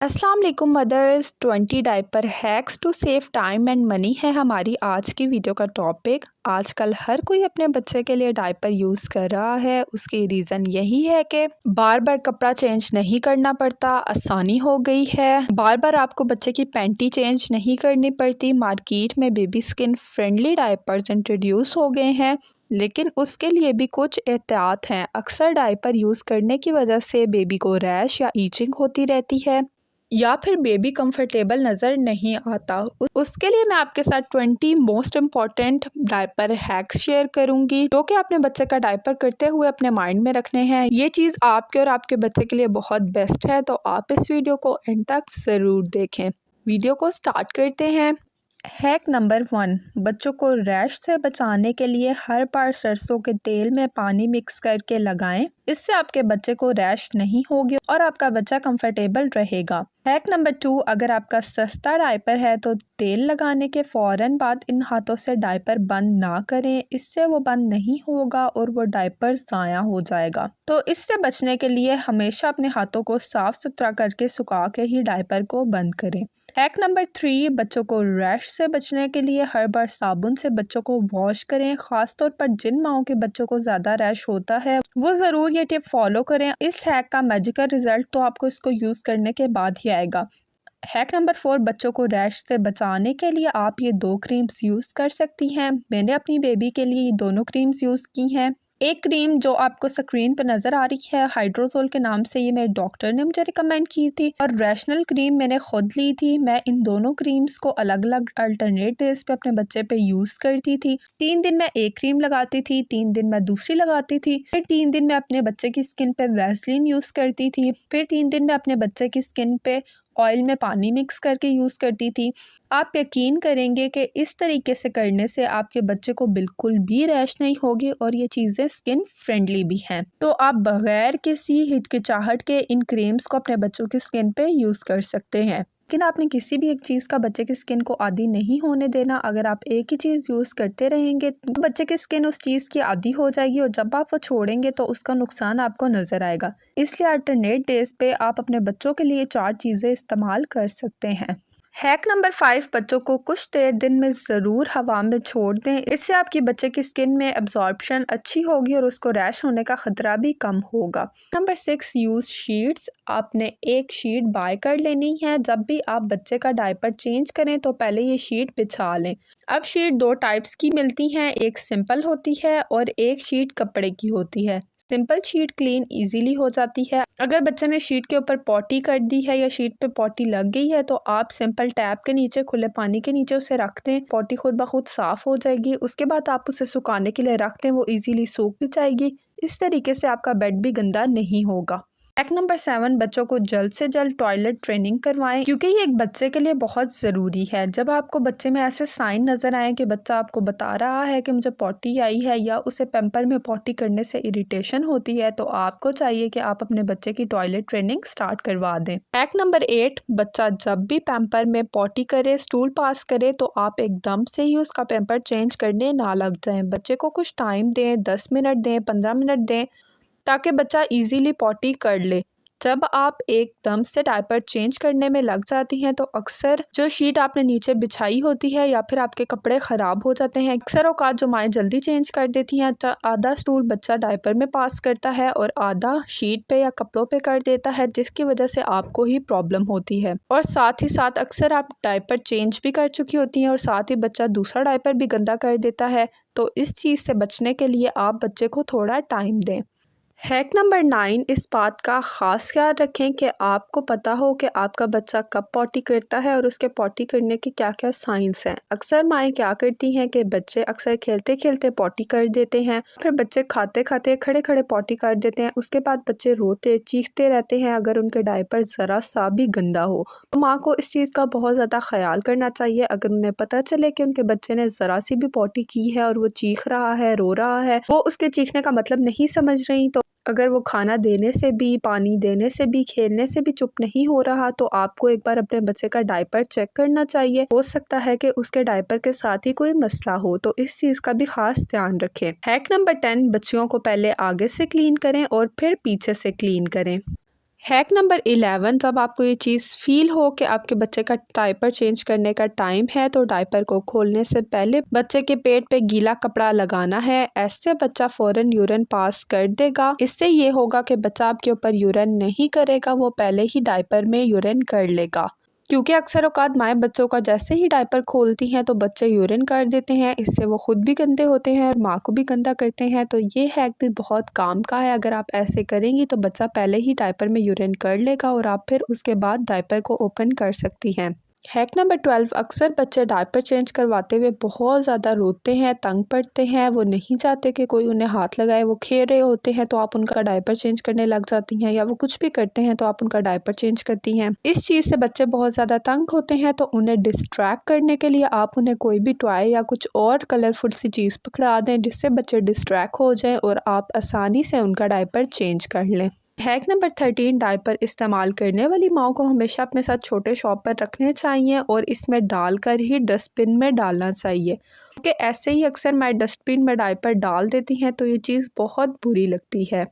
अस्सलाम वालेकुम mothers. 20 diaper hacks to save time and money है हमारी आज की वीडियो का टॉपिक। आजकल हर कोई अपने बच्चे के लिए डायपर यूज़ कर रहा है। उसकी रीज़न यही है कि बार बार कपड़ा चेंज नहीं करना पड़ता, आसानी हो गई है। बार बार आपको बच्चे की पैंटी चेंज नहीं करनी पड़ती। मार्केट में baby skin friendly diapers introduce हो गए हैं, लेकिन उसके लिए भी कुछ एहतियात हैं। अक्सर डायपर यूज़ करने की वजह से बेबी को रैश या ईचिंग होती रहती है या फिर बेबी कंफर्टेबल नज़र नहीं आता। उसके लिए मैं आपके साथ 20 most important diaper hacks share करूंगी जो कि अपने बच्चे का डायपर करते हुए अपने माइंड में रखने हैं। ये चीज़ आपके और आपके बच्चे के लिए बहुत बेस्ट है, तो आप इस वीडियो को एंड तक ज़रूर देखें। वीडियो को स्टार्ट करते हैं। हैक नंबर 1, बच्चों को रैश से बचाने के लिए हर बार सरसों के तेल में पानी मिक्स करके लगाएं। इससे आपके बच्चे को रैश नहीं होगी और आपका बच्चा कंफर्टेबल रहेगा। हैक नंबर 2, अगर आपका सस्ता डायपर है तो तेल लगाने के फ़ौरन बाद इन हाथों से डायपर बंद ना करें। इससे वो बंद नहीं होगा और वो डायपर ज़ाया हो जाएगा। तो इससे बचने के लिए हमेशा अपने हाथों को साफ सुथरा करके सुखा के ही डायपर को बंद करें। हैक नंबर 3, बच्चों को रैश से बचने के लिए हर बार साबुन से बच्चों को वॉश करें। खासतौर पर जिन माओं के बच्चों को ज़्यादा रैश होता है वो ज़रूर ये टिप फॉलो करें। इस हैक का मैजिकल रिजल्ट तो आपको इसको यूज़ करने के बाद ही आएगा। हैक नंबर 4, बच्चों को रैश से बचाने के लिए आप ये 2 क्रीम्स यूज़ कर सकती हैं। मैंने अपनी बेबी के लिए ये दोनों क्रीम्स यूज़ की हैं। एक क्रीम जो आपको स्क्रीन पर नज़र आ रही है हाइड्रोसोल के नाम से, ये मेरे डॉक्टर ने मुझे रिकमेंड की थी, और रैशनल क्रीम मैंने खुद ली थी। मैं इन दोनों क्रीम्स को अलग अलग अल्टरनेट डेज पे अपने बच्चे पे यूज़ करती थी। 3 दिन मैं एक क्रीम लगाती थी, 3 दिन मैं दूसरी लगाती थी, फिर 3 दिन मैं अपने बच्चे की स्किन पे वैसलीन यूज़ करती थी, फिर 3 दिन मैं अपने बच्चे की स्किन पे ऑयल में पानी मिक्स करके यूज़ करती थी। आप यकीन करेंगे कि इस तरीके से करने से आपके बच्चे को बिल्कुल भी रैश नहीं होगी और ये चीज़ें स्किन फ्रेंडली भी हैं। तो आप बगैर किसी हिचकिचाहट के इन क्रीम्स को अपने बच्चों की स्किन पे यूज़ कर सकते हैं। लेकिन आपने किसी भी एक चीज़ का बच्चे की स्किन को आदी नहीं होने देना। अगर आप एक ही चीज़ यूज़ करते रहेंगे तो बच्चे की स्किन उस चीज़ की आदी हो जाएगी और जब आप वो छोड़ेंगे तो उसका नुकसान आपको नज़र आएगा। इसलिए अल्टरनेट डेज पे आप अपने बच्चों के लिए 4 चीज़ें इस्तेमाल कर सकते हैं। हैक नंबर 5, बच्चों को कुछ देर दिन में ज़रूर हवा में छोड़ दें। इससे आपकी बच्चे की स्किन में एब्जॉर्प्शन अच्छी होगी और उसको रैश होने का ख़तरा भी कम होगा। Number 6, use sheets. आपने एक शीट बाय कर लेनी है। जब भी आप बच्चे का डायपर चेंज करें तो पहले ये शीट बिछा लें। अब शीट 2 टाइप्स की मिलती हैं, एक सिंपल होती है और एक शीट कपड़े की होती है। सिंपल शीट क्लीन इजीली हो जाती है। अगर बच्चे ने शीट के ऊपर पॉटी कर दी है या शीट पे पॉटी लग गई है तो आप सिंपल टैप के नीचे, खुले पानी के नीचे उसे रख दें। पॉटी खुद ब खुद साफ हो जाएगी। उसके बाद आप उसे सुखाने के लिए रख दें, वो इजीली सूख भी जाएगी। इस तरीके से आपका बेड भी गंदा नहीं होगा। हैक नंबर 7, बच्चों को जल्द से जल्द टॉयलेट ट्रेनिंग करवाएं, क्योंकि ये एक बच्चे के लिए बहुत ज़रूरी है। जब आपको बच्चे में ऐसे साइन नज़र आए कि बच्चा आपको बता रहा है कि मुझे पॉटी आई है या उसे पैम्पर में पॉटी करने से इरिटेशन होती है, तो आपको चाहिए कि आप अपने बच्चे की टॉयलेट ट्रेनिंग स्टार्ट करवा दें। हैक नंबर 8, बच्चा जब भी पैम्पर में पॉटी करे, स्टूल पास करे, तो आप एकदम से ही उसका पैम्पर चेंज करने ना लग जाएं। बच्चे को कुछ टाइम दें, 10 मिनट दें, 15 मिनट दें, ताकि बच्चा इजीली पॉटी कर ले। जब आप एकदम से डायपर चेंज करने में लग जाती हैं तो अक्सर जो शीट आपने नीचे बिछाई होती है या फिर आपके कपड़े ख़राब हो जाते हैं। अक्सर औकात जो माएँ जल्दी चेंज कर देती हैं, आधा स्टूल बच्चा डायपर में पास करता है और आधा शीट पे या कपड़ों पे कर देता है, जिसकी वजह से आपको ही प्रॉब्लम होती है। और साथ ही साथ अक्सर आप डायपर चेंज भी कर चुकी होती हैं और साथ ही बच्चा दूसरा डायपर भी गंदा कर देता है। तो इस चीज़ से बचने के लिए आप बच्चे को थोड़ा टाइम दें। हैक नंबर 9, इस बात का ख़ास ख्याल रखें कि आपको पता हो कि आपका बच्चा कब पॉटी करता है और उसके पॉटी करने के क्या क्या साइंस हैं। अक्सर माएँ क्या करती हैं कि बच्चे अक्सर खेलते खेलते पॉटी कर देते हैं, फिर बच्चे खाते खाते खड़े खड़े पॉटी कर देते हैं। उसके बाद बच्चे रोते चीखते रहते हैं अगर उनके डायपर ज़रा सा भी गंदा हो। तो माँ को इस चीज़ का बहुत ज़्यादा ख्याल करना चाहिए। अगर उन्हें पता चले कि उनके बच्चे ने ज़रा सी भी पॉटी की है और वो चीख रहा है, रो रहा है, वो उसके चीखने का मतलब नहीं समझ रही, तो अगर वो खाना देने से भी, पानी देने से भी, खेलने से भी चुप नहीं हो रहा, तो आपको एक बार अपने बच्चे का डायपर चेक करना चाहिए। हो सकता है कि उसके डायपर के साथ ही कोई मसला हो, तो इस चीज़ का भी खास ध्यान रखें। हैक नंबर 10, बच्चियों को पहले आगे से क्लीन करें और फिर पीछे से क्लीन करें। हैक नंबर 11, जब आपको ये चीज़ फ़ील हो कि आपके बच्चे का डायपर चेंज करने का टाइम है तो डायपर को खोलने से पहले बच्चे के पेट पे गीला कपड़ा लगाना है। ऐसे बच्चा फ़ौरन यूरिन पास कर देगा। इससे ये होगा कि बच्चा आपके ऊपर यूरिन नहीं करेगा, वो पहले ही डायपर में यूरिन कर लेगा। क्योंकि अक्सर औक़ात माएँ बच्चों का जैसे ही डायपर खोलती हैं तो बच्चे यूरिन कर देते हैं, इससे वो ख़ुद भी गंदे होते हैं और माँ को भी गंदा करते हैं। तो ये हैक भी बहुत काम का है। अगर आप ऐसे करेंगी तो बच्चा पहले ही डायपर में यूरिन कर लेगा और आप फिर उसके बाद डायपर को ओपन कर सकती हैं। हैक नंबर 12, अक्सर बच्चे डायपर चेंज करवाते हुए बहुत ज़्यादा रोते हैं, तंग पड़ते हैं, वो नहीं चाहते कि कोई उन्हें हाथ लगाए। वो खेल रहे होते हैं तो आप उनका डायपर चेंज करने लग जाती हैं, या वो कुछ भी करते हैं तो आप उनका डायपर चेंज करती हैं। इस चीज़ से बच्चे बहुत ज़्यादा तंग होते हैं, तो उन्हें डिस्ट्रैक्ट करने के लिए आप उन्हें कोई भी टॉय या कुछ और कलरफुल सी चीज़ पकड़ा दें जिससे बच्चे डिस्ट्रैक्ट हो जाएँ और आप आसानी से उनका डायपर चेंज कर लें। हैक नंबर 13, डायपर इस्तेमाल करने वाली माओ को हमेशा अपने साथ छोटे शॉपर रखने चाहिए और इसमें डालकर ही डस्टबिन में डालना चाहिए, क्योंकि ऐसे ही अक्सर माएँ डस्टबिन में डायपर डाल देती हैं तो ये चीज़ बहुत बुरी लगती है।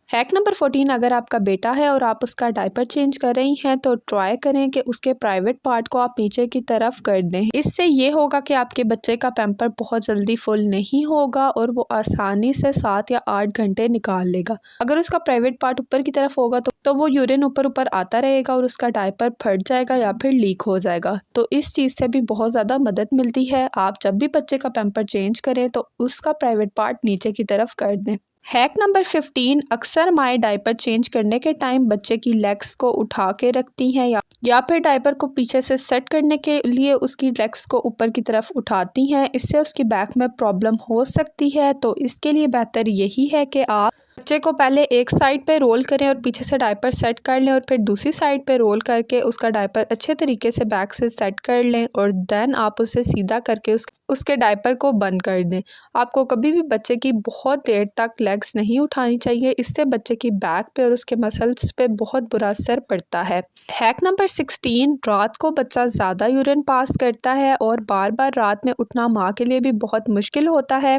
हैक नंबर 14, अगर आपका बेटा है और आप उसका डायपर चेंज कर रही हैं तो ट्राई करें कि उसके प्राइवेट पार्ट को आप नीचे की तरफ कर दें। इससे ये होगा कि आपके बच्चे का पैम्पर बहुत जल्दी फुल नहीं होगा और वो आसानी से 7 या 8 घंटे निकाल लेगा। अगर उसका प्राइवेट पार्ट ऊपर की तरफ होगा तो वो यूरिन ऊपर ऊपर आता रहेगा और उसका डायपर फट जाएगा या फिर लीक हो जाएगा। तो इस चीज़ से भी बहुत ज़्यादा मदद मिलती है। आप जब भी बच्चे का पैम्पर चेंज करें तो उसका प्राइवेट पार्ट नीचे की तरफ कर दें। हैक नंबर 15, अक्सर माएँ डायपर चेंज करने के टाइम बच्चे की लेग्स को उठा के रखती हैं या फिर डायपर को पीछे से सेट करने के लिए उसकी लेग्स को ऊपर की तरफ उठाती हैं। इससे उसकी बैक में प्रॉब्लम हो सकती है। तो इसके लिए बेहतर यही है कि आप बच्चे को पहले एक साइड पे रोल करें और पीछे से डायपर सेट कर लें और फिर दूसरी साइड पे रोल करके उसका डायपर अच्छे तरीके से बैक से सेट कर लें और देन आप उसे सीधा करके उसके डायपर को बंद कर दें। आपको कभी भी बच्चे की बहुत देर तक लेग्स नहीं उठानी चाहिए, इससे बच्चे की बैक पे और उसके मसल्स पे बहुत बुरा असर पड़ता है। हैक नंबर 16, रात को बच्चा ज़्यादा यूरिन पास करता है और बार बार रात में उठना माँ के लिए भी बहुत मुश्किल होता है।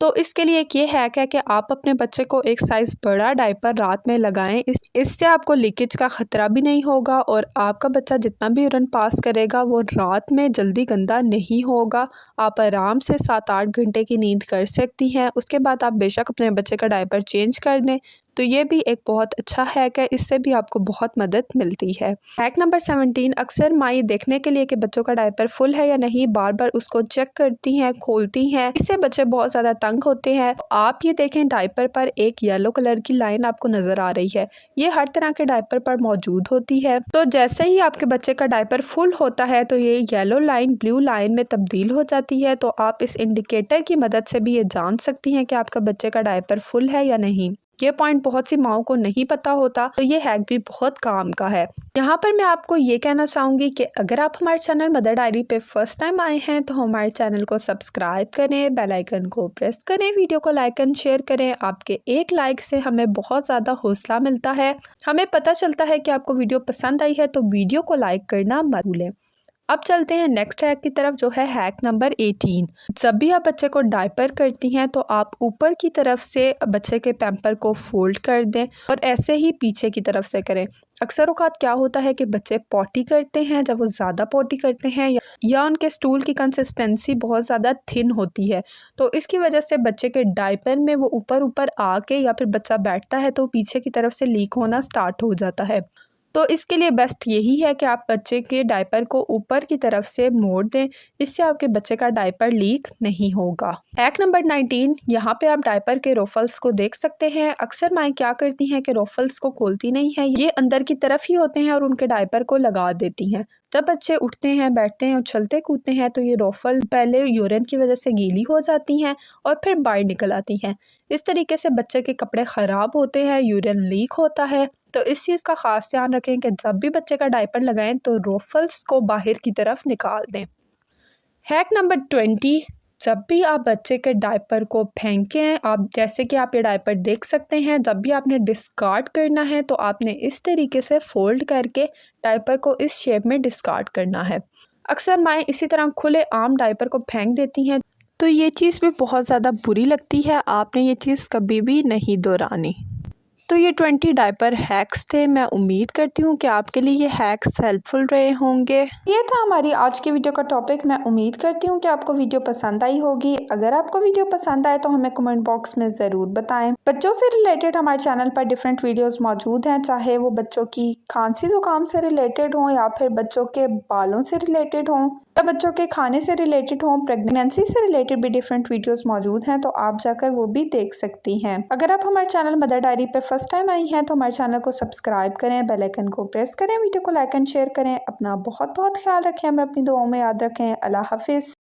तो इसके लिए एक ये हैक है कि आप अपने बच्चे को एक साइज़ बड़ा डायपर रात में लगाएं। इससे आपको लीकेज का ख़तरा भी नहीं होगा और आपका बच्चा जितना भी यूरिन पास करेगा वो रात में जल्दी गंदा नहीं होगा। आप आराम से 7-8 घंटे की नींद कर सकती हैं। उसके बाद आप बेशक अपने बच्चे का डायपर चेंज कर दें। तो ये भी एक बहुत अच्छा हैक है, इससे भी आपको बहुत मदद मिलती है। हैक नंबर 17, अक्सर माँ देखने के लिए कि बच्चों का डायपर फुल है या नहीं बार बार उसको चेक करती हैं, खोलती हैं। इससे बच्चे बहुत ज़्यादा तंग होते हैं। आप ये देखें, डायपर पर एक येलो कलर की लाइन आपको नज़र आ रही है। ये हर तरह के डायपर पर मौजूद होती है। तो जैसे ही आपके बच्चे का डायपर फुल होता है तो ये येलो लाइन ब्लू लाइन में तब्दील हो जाती है। तो आप इस इंडिकेटर की मदद से भी ये जान सकती हैं कि आपका बच्चे का डायपर फुल है या नहीं। ये पॉइंट बहुत सी माओं को नहीं पता होता, तो ये हैक भी बहुत काम का है। यहाँ पर मैं आपको ये कहना चाहूँगी कि अगर आप हमारे चैनल मदर डायरी पे फर्स्ट टाइम आए हैं तो हमारे चैनल को सब्सक्राइब करें, बेल आइकन को प्रेस करें, वीडियो को लाइक एंड शेयर करें। आपके एक लाइक से हमें बहुत ज़्यादा हौसला मिलता है, हमें पता चलता है कि आपको वीडियो पसंद आई है, तो वीडियो को लाइक करना मत भूलें। अब चलते हैं नेक्स्ट हैक की तरफ, जो है हैक नंबर 18। जब भी आप बच्चे को डायपर करती हैं तो आप ऊपर की तरफ से बच्चे के पैम्पर को फोल्ड कर दें और ऐसे ही पीछे की तरफ से करें। अक्सर औक़ात क्या होता है कि बच्चे पॉटी करते हैं, जब वो ज़्यादा पॉटी करते हैं या उनके स्टूल की कंसिस्टेंसी बहुत ज़्यादा थिन होती है, तो इसकी वजह से बच्चे के डायपर में वो ऊपर ऊपर आके या फिर बच्चा बैठता है तो पीछे की तरफ से लीक होना स्टार्ट हो जाता है। तो इसके लिए बेस्ट यही है कि आप बच्चे के डायपर को ऊपर की तरफ से मोड़ दें, इससे आपके बच्चे का डायपर लीक नहीं होगा। हैक नंबर 19, यहाँ पे आप डायपर के रोफल्स को देख सकते हैं। अक्सर माएँ क्या करती हैं कि रोफल्स को खोलती नहीं है, ये अंदर की तरफ ही होते हैं और उनके डायपर को लगा देती हैं। जब बच्चे उठते हैं, बैठते हैं, उछलते कूदते हैं तो ये रोफल पहले यूरिन की वजह से गीली हो जाती हैं और फिर बाहर निकल आती हैं। इस तरीके से बच्चे के कपड़े ख़राब होते हैं, यूरिन लीक होता है। तो इस चीज़ का ख़ास ध्यान रखें कि जब भी बच्चे का डायपर लगाएं तो रोफल्स को बाहर की तरफ निकाल दें। हैक नंबर 20, जब भी आप बच्चे के डायपर को फेंकें, आप जैसे कि आप ये डायपर देख सकते हैं, जब भी आपने डिस्कार्ड करना है तो आपने इस तरीके से फोल्ड करके डायपर को इस शेप में डिस्कार्ड करना है। अक्सर माएँ इसी तरह खुले आम डायपर को फेंक देती हैं, तो ये चीज़ भी बहुत ज़्यादा बुरी लगती है। आपने ये चीज़ कभी भी नहीं दोहरानी। तो ये 20 डायपर हैक्स थे। मैं उम्मीद करती हूँ कि आपके लिए ये हैक्स हेल्पफुल रहे होंगे। ये था हमारी आज की वीडियो का टॉपिक। मैं उम्मीद करती हूँ कि आपको वीडियो पसंद आई होगी। अगर आपको वीडियो पसंद आए तो हमें कमेंट बॉक्स में ज़रूर बताएं। बच्चों से रिलेटेड हमारे चैनल पर डिफरेंट वीडियोस मौजूद हैं, चाहे वो बच्चों की खांसी जुकाम से रिलेटेड हों या फिर बच्चों के बालों से रिलेटेड हों या बच्चों के खाने से रिलेटेड हों, प्रेगनेंसी से रिलेटेड भी डिफरेंट वीडियोस मौजूद हैं, तो आप जाकर वो भी देख सकती हैं। अगर आप हमारे चैनल मदर डायरी पे फर्स्ट टाइम आई हैं तो हमारे चैनल को सब्सक्राइब करें, बेल आइकन को प्रेस करें, वीडियो को लाइक एंड शेयर करें। अपना बहुत बहुत ख्याल रखें, हमें अपनी दुआओं में याद रखें। अल्लाह हाफिज़।